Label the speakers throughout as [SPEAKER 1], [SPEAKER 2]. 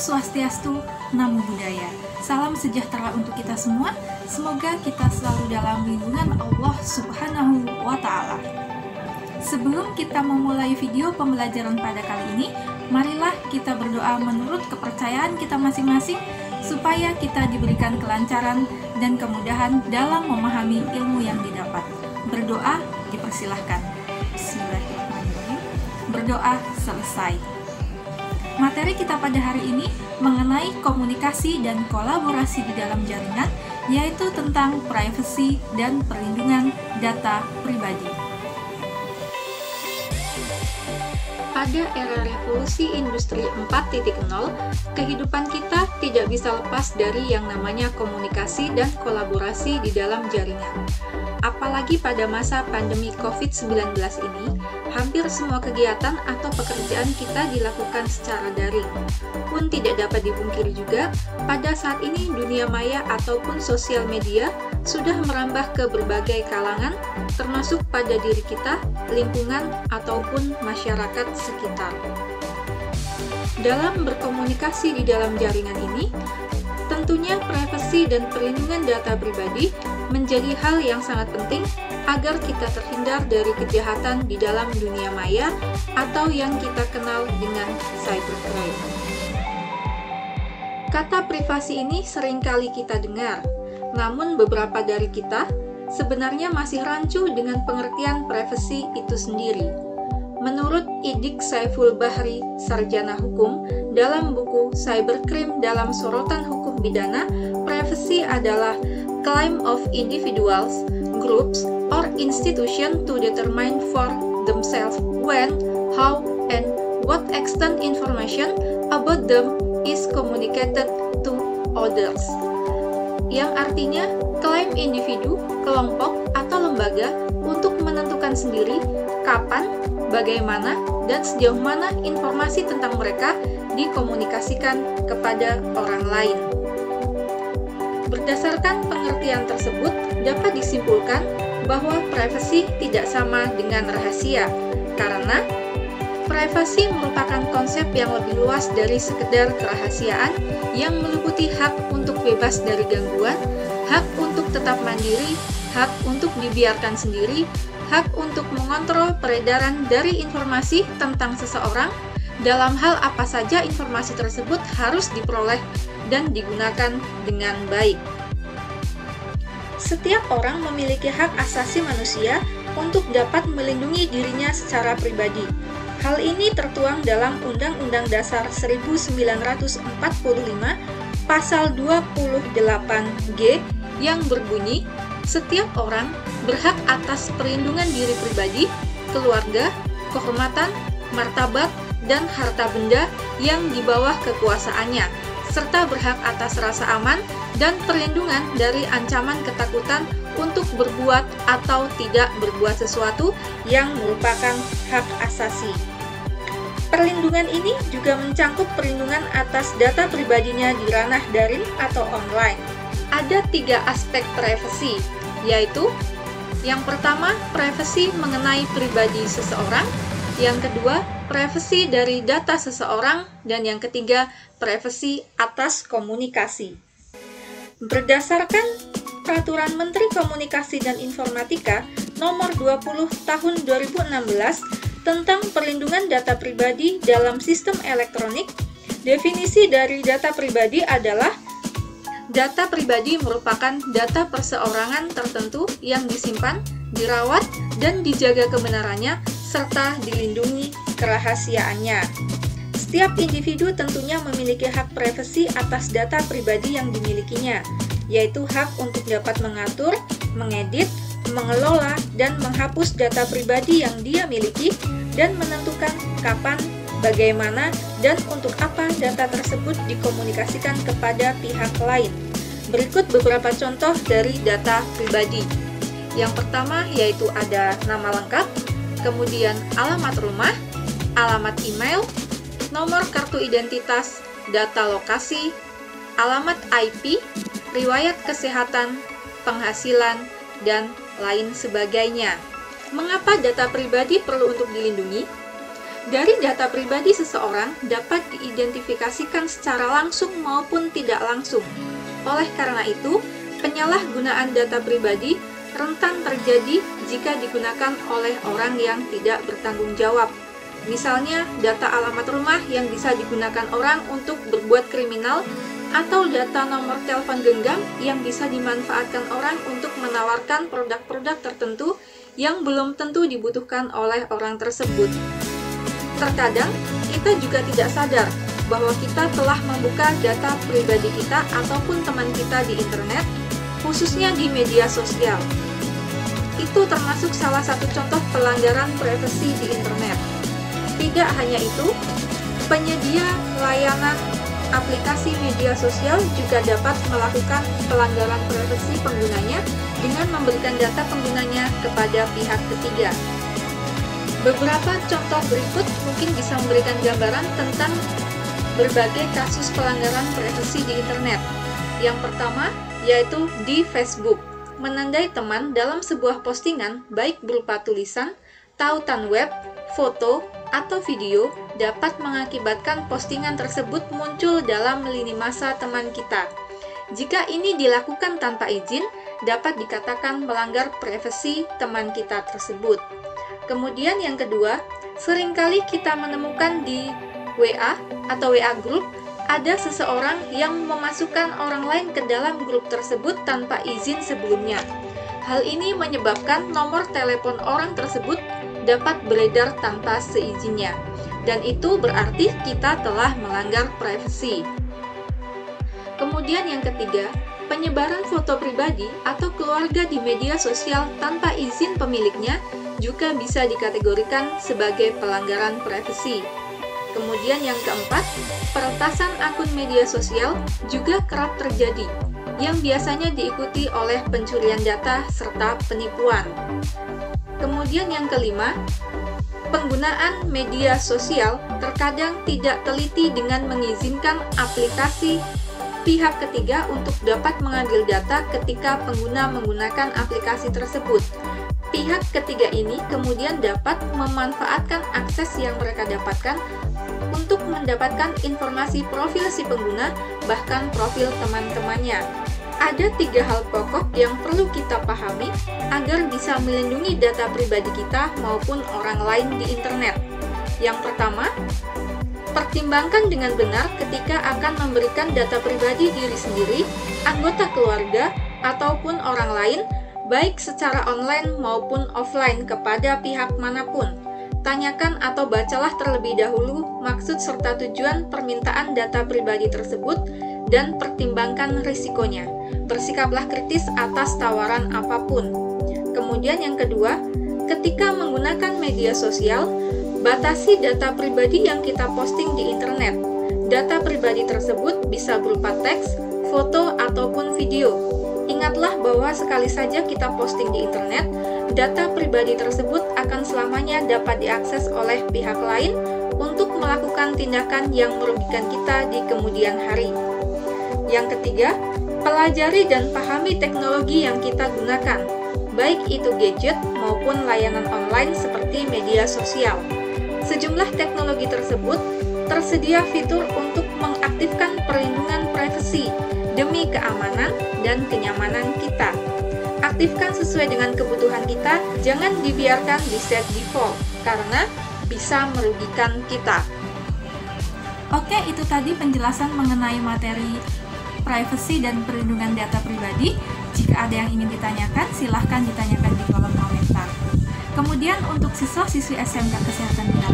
[SPEAKER 1] Swastiastu, Namo Buddhaya. Salam sejahtera untuk kita semua. Semoga kita selalu dalam lindungan Allah Subhanahu wa Ta'ala. Sebelum kita memulai video pembelajaran pada kali ini, marilah kita berdoa menurut kepercayaan kita masing-masing supaya kita diberikan kelancaran dan kemudahan dalam memahami ilmu yang didapat. Berdoa dipersilahkan. Bismillahirrahmanirrahim. Berdoa selesai. Materi kita pada hari ini mengenai komunikasi dan kolaborasi di dalam jaringan, yaitu tentang privacy dan perlindungan data pribadi. Pada era revolusi industri 4.0, kehidupan kita tidak bisa lepas dari yang namanya komunikasi dan kolaborasi di dalam jaringan. Apalagi pada masa pandemi COVID-19 ini, hampir semua kegiatan atau pekerjaan kita dilakukan secara daring. Pun tidak dapat dipungkiri juga, pada saat ini dunia maya ataupun sosial media sudah merambah ke berbagai kalangan, termasuk pada diri kita, lingkungan, ataupun masyarakat sekitar. Dalam berkomunikasi di dalam jaringan ini, tentunya privasi dan perlindungan data pribadi menjadi hal yang sangat penting agar kita terhindar dari kejahatan di dalam dunia maya atau yang kita kenal dengan cybercrime. Kata privasi ini seringkali kita dengar, namun beberapa dari kita sebenarnya masih rancu dengan pengertian privasi itu sendiri. Menurut Idik Saiful Bahri, sarjana hukum, dalam buku Cybercrime dalam Sorotan Hukum Pidana, privacy adalah claim of individuals, groups, or institutions to determine for themselves when, how, and what extent information about them is communicated to others. Yang artinya, klaim individu, kelompok, atau lembaga untuk menentukan sendiri kapan, bagaimana, dan sejauh mana informasi tentang mereka dikomunikasikan kepada orang lain. Berdasarkan pengertian tersebut, dapat disimpulkan bahwa privasi tidak sama dengan rahasia, karena privasi merupakan konsep yang lebih luas dari sekedar kerahasiaan yang meliputi hak untuk bebas dari gangguan, hak untuk tetap mandiri, hak untuk dibiarkan sendiri, hak untuk mengontrol peredaran dari informasi tentang seseorang, dalam hal apa saja informasi tersebut harus diperoleh dan digunakan dengan baik. Setiap orang memiliki hak asasi manusia untuk dapat melindungi dirinya secara pribadi. Hal ini tertuang dalam Undang-Undang Dasar 1945 Pasal 28G yang berbunyi, setiap orang berhak atas perlindungan diri pribadi, keluarga, kehormatan, martabat, dan harta benda yang di bawah kekuasaannya, serta berhak atas rasa aman dan perlindungan dari ancaman ketakutan untuk berbuat atau tidak berbuat sesuatu yang merupakan hak asasi. Perlindungan ini juga mencangkup perlindungan atas data pribadinya di ranah daring atau online. Ada 3 aspek privasi, yaitu yang pertama, privasi mengenai pribadi seseorang, yang kedua, privasi dari data seseorang, dan yang ketiga, privasi atas komunikasi. Berdasarkan Peraturan Menteri Komunikasi dan Informatika Nomor 20 Tahun 2016 tentang perlindungan data pribadi dalam sistem elektronik, definisi dari data pribadi adalah data pribadi merupakan data perseorangan tertentu yang disimpan, dirawat, dan dijaga kebenarannya, serta dilindungi kerahasiaannya. Setiap individu tentunya memiliki hak privasi atas data pribadi yang dimilikinya, yaitu hak untuk dapat mengatur, mengedit, mengelola, dan menghapus data pribadi yang dia miliki, dan menentukan kapan, bagaimana, dan untuk apa data tersebut dikomunikasikan kepada pihak lain. Berikut beberapa contoh dari data pribadi. Yang pertama yaitu ada nama lengkap, kemudian alamat rumah, alamat email, nomor kartu identitas, data lokasi, alamat IP, riwayat kesehatan, penghasilan, dan lain sebagainya. Mengapa data pribadi perlu untuk dilindungi? Dari data pribadi seseorang dapat diidentifikasikan secara langsung maupun tidak langsung. Oleh karena itu, penyalahgunaan data pribadi rentan terjadi jika digunakan oleh orang yang tidak bertanggung jawab. Misalnya, data alamat rumah yang bisa digunakan orang untuk berbuat kriminal, atau data nomor telepon genggam yang bisa dimanfaatkan orang untuk menawarkan produk-produk tertentu yang belum tentu dibutuhkan oleh orang tersebut. Terkadang, kita juga tidak sadar bahwa kita telah membuka data pribadi kita ataupun teman kita di internet, khususnya di media sosial. Itu termasuk salah satu contoh pelanggaran privasi di internet. Tidak hanya itu, penyedia layanan aplikasi media sosial juga dapat melakukan pelanggaran privasi penggunanya dengan memberikan data penggunanya kepada pihak ketiga. Beberapa contoh berikut mungkin bisa memberikan gambaran tentang berbagai kasus pelanggaran privasi di internet. Yang pertama, yaitu di Facebook. Menandai teman dalam sebuah postingan, baik berupa tulisan, tautan web, foto, atau video, dapat mengakibatkan postingan tersebut muncul dalam lini masa teman kita. Jika ini dilakukan tanpa izin, dapat dikatakan melanggar privasi teman kita tersebut. Kemudian yang kedua, seringkali kita menemukan di WA atau WA Group, ada seseorang yang memasukkan orang lain ke dalam grup tersebut tanpa izin sebelumnya. Hal ini menyebabkan nomor telepon orang tersebut dapat beredar tanpa seizinnya, dan itu berarti kita telah melanggar privasi. Kemudian yang ketiga, penyebaran foto pribadi atau keluarga di media sosial tanpa izin pemiliknya juga bisa dikategorikan sebagai pelanggaran privasi. Kemudian yang keempat, peretasan akun media sosial juga kerap terjadi, yang biasanya diikuti oleh pencurian data serta penipuan. Kemudian yang kelima, penggunaan media sosial terkadang tidak teliti dengan mengizinkan aplikasi pihak ketiga untuk dapat mengambil data ketika pengguna menggunakan aplikasi tersebut. Pihak ketiga ini kemudian dapat memanfaatkan akses yang mereka dapatkan untuk mendapatkan informasi profil si pengguna, bahkan profil teman-temannya. Ada 3 hal pokok yang perlu kita pahami agar bisa melindungi data pribadi kita maupun orang lain di internet. Yang pertama, pertimbangkan dengan benar ketika akan memberikan data pribadi diri sendiri, anggota keluarga, ataupun orang lain, baik secara online maupun offline kepada pihak manapun. Tanyakan atau bacalah terlebih dahulu maksud serta tujuan permintaan data pribadi tersebut dan pertimbangkan risikonya. Bersikaplah kritis atas tawaran apapun. Kemudian yang kedua, ketika menggunakan media sosial, batasi data pribadi yang kita posting di internet. Data pribadi tersebut bisa berupa teks, foto, ataupun video. Ingatlah bahwa sekali saja kita posting di internet, data pribadi tersebut akan selamanya dapat diakses oleh pihak lain untuk melakukan tindakan yang merugikan kita di kemudian hari. Yang ketiga, pelajari dan pahami teknologi yang kita gunakan, baik itu gadget maupun layanan online seperti media sosial. Sejumlah teknologi tersebut tersedia fitur untuk mengaktifkan perlindungan privasi demi keamanan dan kenyamanan kita. Aktifkan sesuai dengan kebutuhan kita, jangan dibiarkan di set default, karena bisa merugikan kita. Oke, itu tadi penjelasan mengenai materi privasi dan perlindungan data pribadi. Jika ada yang ingin ditanyakan, silahkan ditanyakan di kolom komentar. Kemudian untuk siswa-siswi SMK Kesehatan Bina,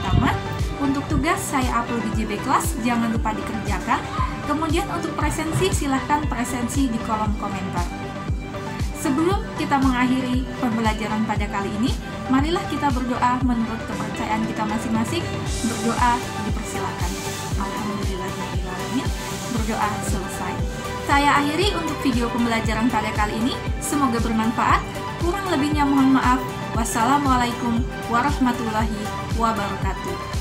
[SPEAKER 1] untuk tugas saya upload di JB Class, jangan lupa dikerjakan. Kemudian untuk presensi, silahkan presensi di kolom komentar. Sebelum kita mengakhiri pembelajaran pada kali ini, marilah kita berdoa menurut kepercayaan kita masing-masing. Berdoa dipersilakan. Alhamdulillahirrahmanirrahim. Berdoa selesai. Saya akhiri untuk video pembelajaran pada kali ini. Semoga bermanfaat. Kurang lebihnya mohon maaf. Wassalamualaikum warahmatullahi wabarakatuh.